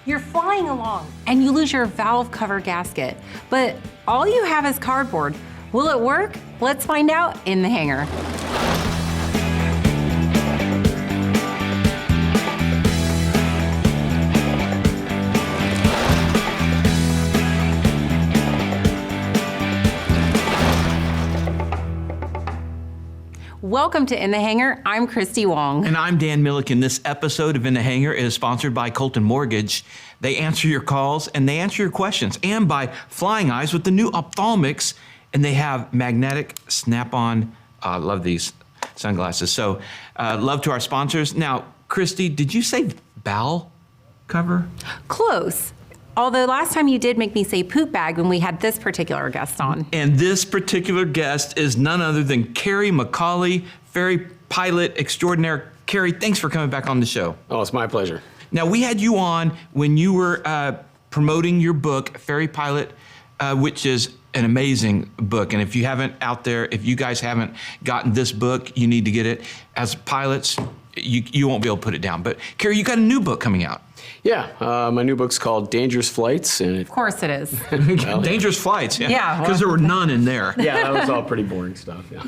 You're flying along and you lose your valve cover gasket, but all you have is cardboard. Will it work? Let's find out in the hangar. Welcome to In the Hangar. I'm Christy Wong. And I'm Dan Milliken. This episode of In the Hangar is sponsored by Colton Mortgage. They answer your calls and they answer your questions. And by Flying Eyes with the new ophthalmics. And they have magnetic snap-on, love these sunglasses. So love to our sponsors. Now, Christy, did you say bowel cover? Close. Although last time you did make me say poop bag when we had this particular guest on. And this particular guest is none other than Kerry McCauley, ferry pilot extraordinaire. Kerry, thanks for coming back on the show. Oh, it's my pleasure. Now, we had you on when you were promoting your book, Ferry Pilot, which is an amazing book. And if you guys haven't gotten this book, you need to get it. As pilots, you won't be able to put it down. But Kerry, you got a new book coming out. Yeah, my new book's called Dangerous Flights. And Of course it is. Dangerous Flights, yeah. Yeah. Because there were none in there. Yeah, that was all pretty boring stuff, yeah.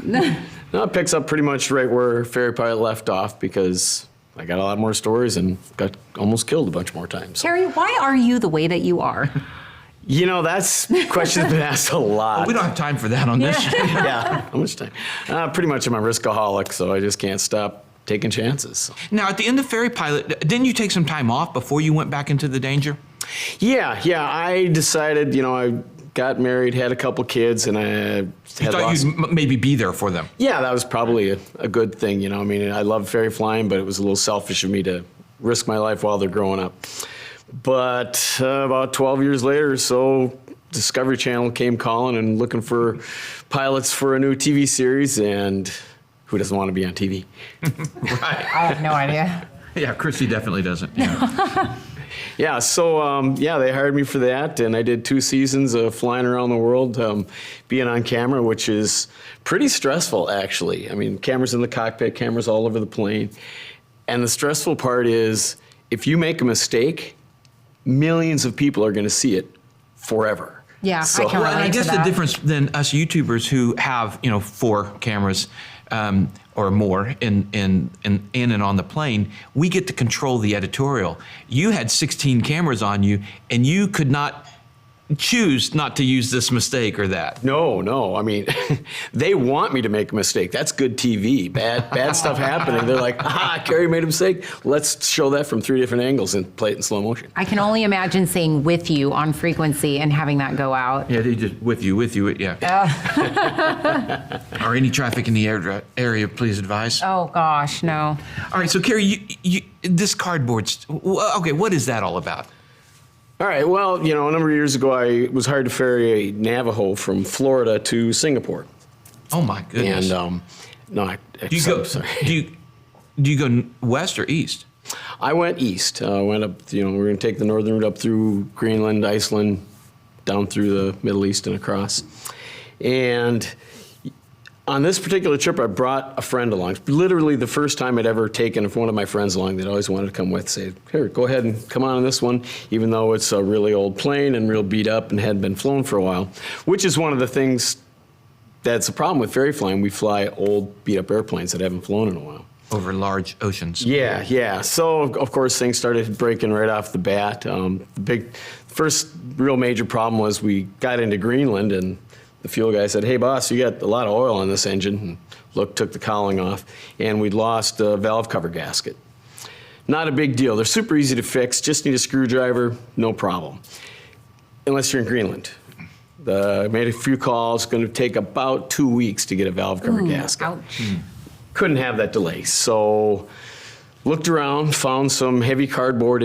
No, it picks up pretty much right where Ferry Pilot left off because I got a lot more stories and got almost killed a bunch more times. Kerry, why are you the way that you are? You know, that's question's been asked a lot. Well, we don't have time for that on this show. Yeah, how much time? Pretty much I'm a riskaholic, so I just can't stop taking chances. Now, at the end of Ferry Pilot, didn't you take some time off before you went back into the danger? Yeah, I decided, I got married, had a couple kids, and I You thought you'd maybe be there for them. Yeah, that was probably a good thing, I mean, I love ferry flying, but it was a little selfish of me to risk my life while they're growing up. But about 12 years later or so, Discovery Channel came calling and looking for pilots for a new TV series, and who doesn't want to be on TV? Right. I have no idea. Yeah, Christy definitely doesn't. Yeah. Yeah, so they hired me for that, and I did 2 seasons of flying around the world, being on camera, which is pretty stressful, actually. I mean, cameras in the cockpit, cameras all over the plane. And the stressful part is, if you make a mistake, millions of people are going to see it forever. Yeah, So- I can relate Well, I to guess the that. difference than us YouTubers who have, 4 cameras or more in and on the plane, we get to control the editorial. You had 16 cameras on you, and you could not choose not to use this mistake or that. No. I mean, they want me to make a mistake. That's good TV. Bad stuff happening. They're like, Kerry made a mistake. Let's show that from 3 different angles and play it in slow motion. I can only imagine saying with you on frequency and having that go out. Yeah, they just with you, yeah. Or any traffic in the area, please advise. Oh gosh, no. All right, so Kerry, you this cardboard, okay, what is that all about? All right, well, a number of years ago, I was hired to ferry a Navajo from Florida to Singapore. Oh my goodness. And, do you go west or east? I went east. Went up, we're going to take the northern route up through Greenland, Iceland, down through the Middle East and across. And on this particular trip, I brought a friend along. Literally the first time I'd ever taken one of my friends along that always wanted to come with. Say, here, go ahead and come on this one, even though it's a really old plane and real beat up and hadn't been flown for a while, which is one of the things that's a problem with ferry flying. We fly old beat up airplanes that haven't flown in a while. Over large oceans. Yeah. So, of course, things started breaking right off the bat. The first real major problem was we got into Greenland, and the fuel guy said, hey, boss, you got a lot of oil on this engine. And took the cowling off, and we'd lost a valve cover gasket. Not a big deal. They're super easy to fix. Just need a screwdriver, no problem. Unless you're in Greenland. Made a few calls. Going to take about 2 weeks to get a valve cover gasket. Ouch. Couldn't have that delay. So looked around, found some heavy cardboard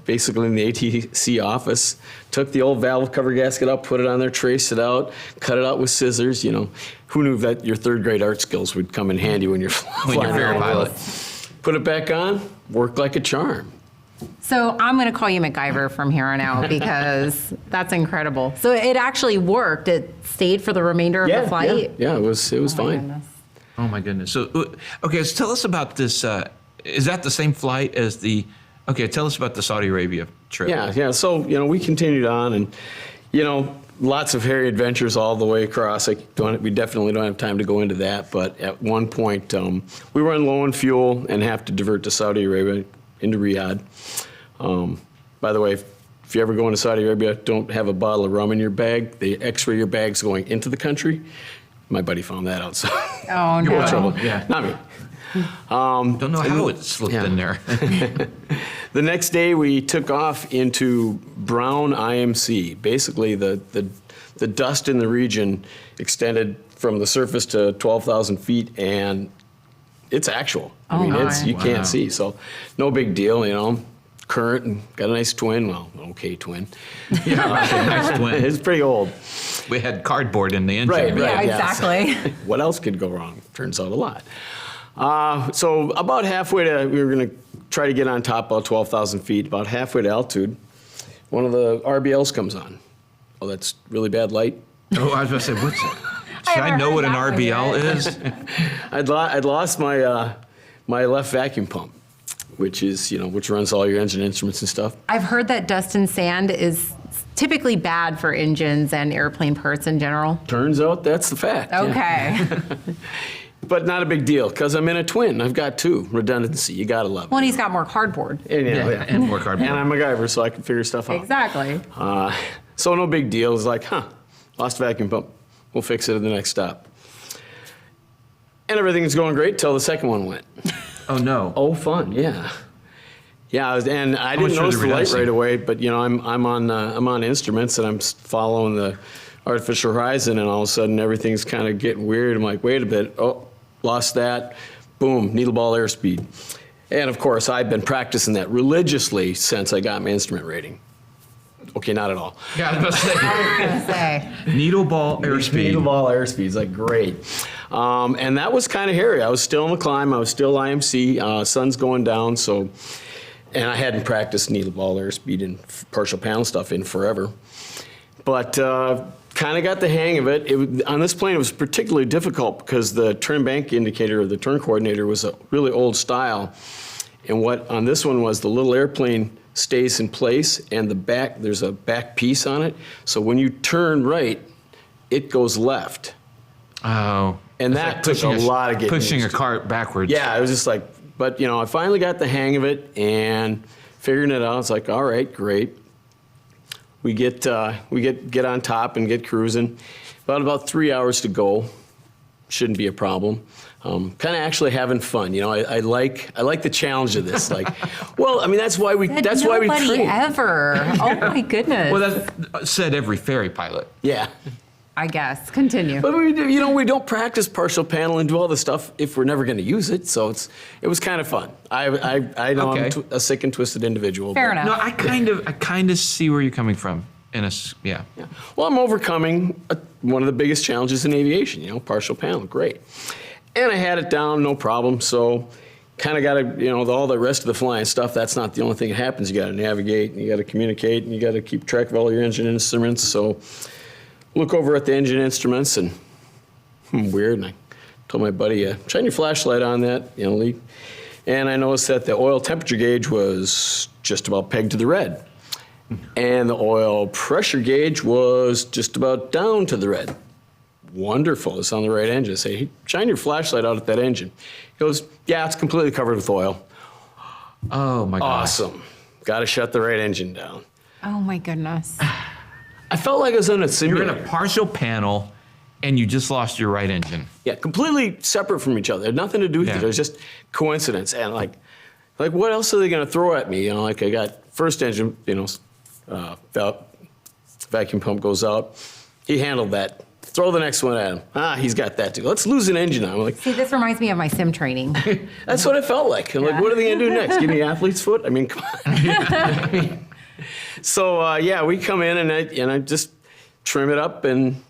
basically in the ATC office, took the old valve cover gasket out, put it on there, traced it out, cut it out with scissors. Who knew that your 3rd grade art skills would come in handy when you're flying When you're ferry around? pilot. Put it back on, worked like a charm. So I'm going to call you MacGyver from here on out because that's incredible. So it actually worked. It stayed for the remainder of the flight. Yeah, it was Oh my fine. goodness. Oh my goodness. So, okay, so tell us about this. Is that the same flight as the Okay, tell us about the Saudi Arabia trip. Yeah. So, we continued on and, lots of hairy adventures all the way across. We definitely don't have time to go into that. But at one point, we run low on fuel and have to divert to Saudi Arabia, into Riyadh. By the way, if you ever go into Saudi Arabia, don't have a bottle of rum in your bag. They x-ray your bags going into the country. My buddy found that out. So Oh, no. trouble. Yeah. Not me. Don't know how it slipped in there. The next day, we took off into brown IMC. Basically, the dust in the region extended from the surface to 12,000 feet, and it's actual. Oh, my. You Wow. can't see, so no big deal, Current, and got a nice twin. Well, okay twin. Yeah, okay, nice twin. It's pretty old. We had cardboard in the engine. Right. Yeah, yeah. exactly. What else could go wrong? Turns out a lot. So about halfway we were going to try to get on top, about 12,000 feet. About halfway to altitude, one of the RBLs comes on. Oh, that's really bad light. Oh, I was going to say, what's that? Should I haven't know heard what an that one RBL yet. is? I'd lost my my left vacuum pump, which is which runs all your engine instruments and stuff. I've heard that dust and sand is typically bad for engines and airplane parts in general. Turns out that's the fact. yeah. Okay. But not a big deal because I'm in a twin. I've got two. Redundancy. You gotta love it. Well, and he's got more cardboard. And, And more cardboard. And I'm a MacGyver, so I can figure stuff out. Exactly. So no big deal. It's like, lost vacuum pump. We'll fix it at the next stop. And everything's going great till the second one went. Oh, no. Oh, fun, yeah. Yeah, and I much didn't for notice the the light redundancy? right away, but I'm on instruments and I'm following the artificial horizon, and all of a sudden everything's kind of getting weird. I'm like, wait a bit, oh, lost that, boom, needle ball airspeed. And of course, I've been practicing that religiously since I got my instrument rating. Okay, not at all. Yeah, I was about to I was gonna say. say, needle ball airspeed. Needle ball airspeed is like great. And that was kind of hairy. I was still in the climb. I was still IMC. Sun's going down, so. And I hadn't practiced needle ball airspeed and partial panel stuff in forever. But kind of got the hang of it. On this plane, it was particularly difficult because the turn bank indicator or the turn coordinator was a really old style. And what on this one was the little airplane stays in place, and there's a back piece on it. So when you turn right, it goes left. Oh. And It's that like took a lot of getting pushing a used to. cart backwards. Yeah, it was just like, but I finally got the hang of it and figuring it out. It's like, all right, great. We get on top and get cruising. About 3 hours to go. Shouldn't be a problem. Kind of actually having fun. I like the challenge of this. Like, well, I mean that's why we Nobody train. ever. Oh my goodness. Well, that said every ferry pilot. Yeah. I guess. Continue. But we don't practice partial panel and do all this stuff if we're never going to use it. So it was kind of fun. I know Okay. I'm a sick and twisted individual. Fair but- enough. No, I kind of see where you're coming from. Yeah. Yeah. Well, I'm overcoming one of the biggest challenges in aviation. Partial panel, great. And I had it down, no problem. So kind of got to, all the rest of the flying stuff. That's not the only thing that happens. You got to navigate, and you got to communicate, and you got to keep track of all your engine instruments. So look over at the engine instruments and weird. And I told my buddy, shine your flashlight on that, Lee. And I noticed that the oil temperature gauge was just about pegged to the red. And the oil pressure gauge was just about down to the red. Wonderful, it's on the right engine. I say, hey, shine your flashlight out at that engine. He goes, yeah, it's completely covered with oil. Oh my gosh. Awesome. Got to shut the right engine down. Oh my goodness. I felt like I was in a You're simulator. in a partial panel, and you just lost your right engine. Yeah, completely separate from each other. It had nothing to do with Yeah. it. It was just coincidence. And like what else are they going to throw at me? Like I got first engine, vacuum pump goes out. He handled that. Throw the next one at him. He's got that too. Let's lose an engine on him. Like, See, this reminds me of my sim training. that's what it felt like. I'm like, what are they going to do next? Give me athlete's foot? I mean, come on. So, we come in and I just trim it up and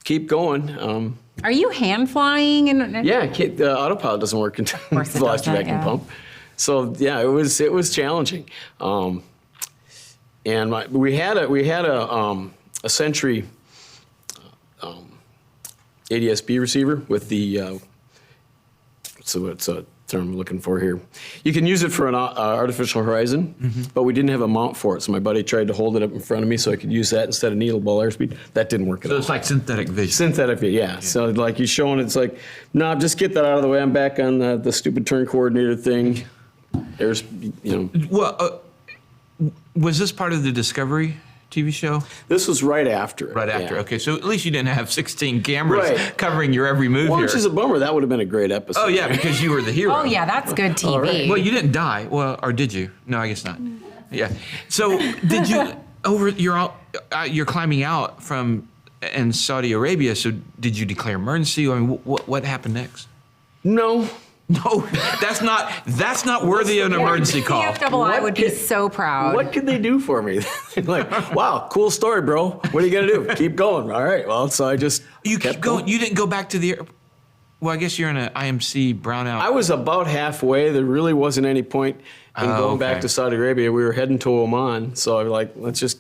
keep going. Are you hand flying? The autopilot doesn't work until course it the last doesn't, vacuum yeah. pump. So it was challenging. And we had a Sentry ADSB receiver with the it's a term I'm looking for here. You can use it for an artificial horizon, but we didn't have a mount for it. So my buddy tried to hold it up in front of me so I could use that instead of needle ball airspeed. That didn't work at all. So it's like synthetic vision. Synthetic vision, yeah. So like you're showing, it's like, no, just get that out of the way. I'm back on the stupid turn coordinator thing. There's, Well, was this part of the Discovery TV show? This was right after. Right after. Yeah. Okay, so at least you didn't have 16 cameras Right. covering your every move Well, here. which is a bummer. That would have been a great episode. Oh yeah, because you were the hero. Oh, yeah, that's good TV. right. Well, you didn't die. Well, or did you? No, I guess not. Yeah. So did you you're climbing out from in Saudi Arabia? So did you declare emergency? I mean, what happened next? No. No, that's not worthy of an emergency call. CFII would be so proud. What could they do for me? Like, wow, cool story, bro. What are you gonna do? Keep going. All right. Well, so I just You kept keep going. You didn't go back to the. Well, I guess you're in an IMC brownout. I was about halfway. There really wasn't any point in going back okay. to Saudi Arabia. We were heading to Oman, so I was like, let's just,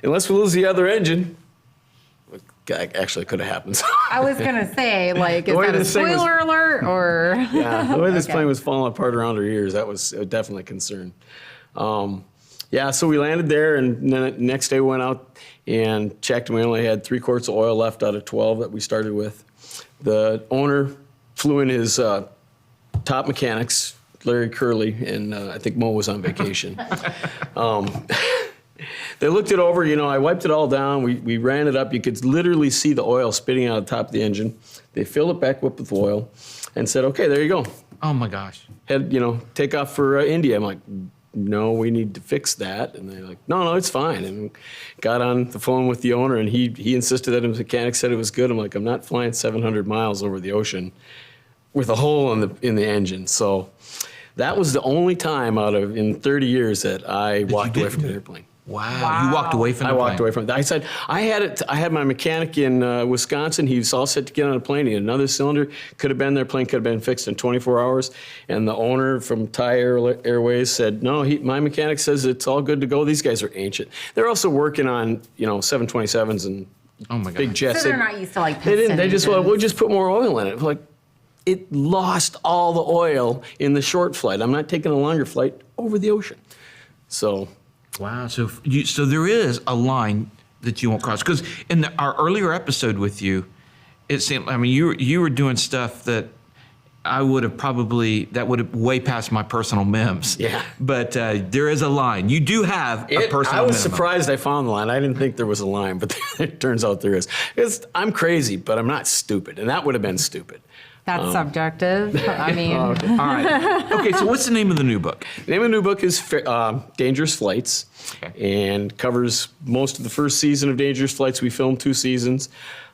unless we lose the other engine. Actually, could have happened. I was going to say, like, is way that a this thing was- spoiler alert or? Yeah, the way this Okay. plane was falling apart around our ears, that was definitely a concern. Yeah, so we landed there, and then the next day we went out and checked, and we only had 3 quarts of oil left out of 12 that we started with. The owner flew in his top mechanics, Larry Curley, and I think Mo was on vacation. They looked it over, I wiped it all down. We ran it up. You could literally see the oil spitting out of the top of the engine. They filled it back up with oil and said, okay, there you go. Oh my gosh. Take off for India. I'm like, no, we need to fix that. And they're like, no, it's fine. And got on the phone with the owner, and he insisted that his mechanic said it was good. I'm like, I'm not flying 700 miles over the ocean with a hole in the engine. So that was the only time in 30 years that I walked away from the airplane. Wow. You walked away from the I plane. walked away from it. I said, I had my mechanic in Wisconsin. He was all set to get on a plane. He had another cylinder. Could have been their plane could have been fixed in 24 hours. And the owner from Thai Airways said, no, my mechanic says it's all good to go. These guys are ancient. They're also working on, 727s and Oh my big God. jets. So they're not used to like They didn't. They just, well, engines. we'll just put more oil in it. Like, it lost all the oil in the short flight. I'm not taking a longer flight over the ocean. So... Wow. So there is a line that you won't cross. Because in our earlier episode with you, it seemed, you were doing stuff that that would have way past my personal memes. Yeah. But there is a line. You do have a personal I was minimum. surprised I found the line. I didn't think there was a line, but it turns out there is. I'm crazy, but I'm not stupid, and that would have been stupid. That's subjective. I mean, All right. Okay, so what's the name of the new book? The name of the new book is Dangerous Flights, and covers most of the first season of Dangerous Flights. We filmed 2 seasons.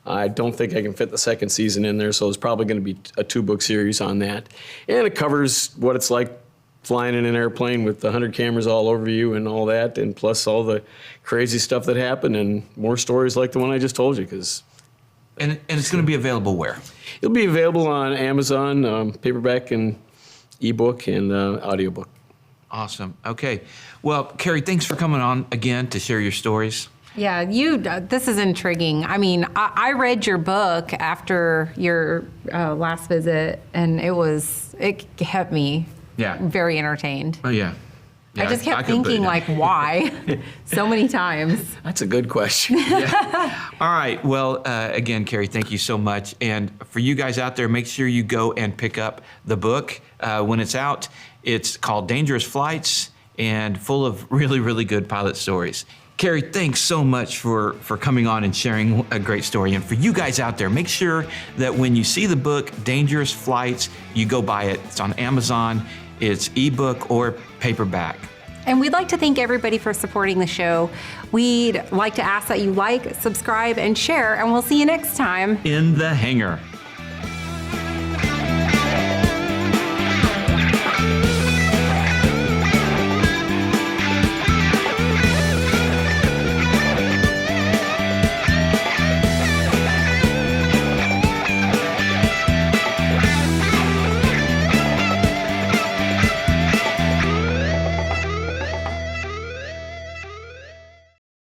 I don't think I can fit the second season in there, so there's probably going to be a 2-book series on that. And it covers what it's like flying in an airplane with 100 cameras all over you and all that, and plus all the crazy stuff that happened, and more stories like the one I just told you, because... And it's going to be available where? It'll be available on Amazon, paperback and ebook and audiobook. Awesome. Okay. Well, Kerry, thanks for coming on again to share your stories. yeah, this is intriguing. I mean, I read your book after your last visit, and it kept me very entertained. Oh, yeah. I just kept couldn't put it thinking, down. like, why? So many times. That's a good question. All right. Well, again, Kerry, thank you so much. And for you guys out there, make sure you go and pick up the book when it's out. It's called Dangerous Flights and full of really, really good pilot stories. Kerry, thanks so much for coming on and sharing a great story. And for you guys out there, make sure that when you see the book, Dangerous Flights, you go buy it. It's on Amazon. It's ebook or paperback. And we'd like to thank everybody for supporting the show. We'd like to ask that you like, subscribe, and share, and we'll see you next time. In the Hangar.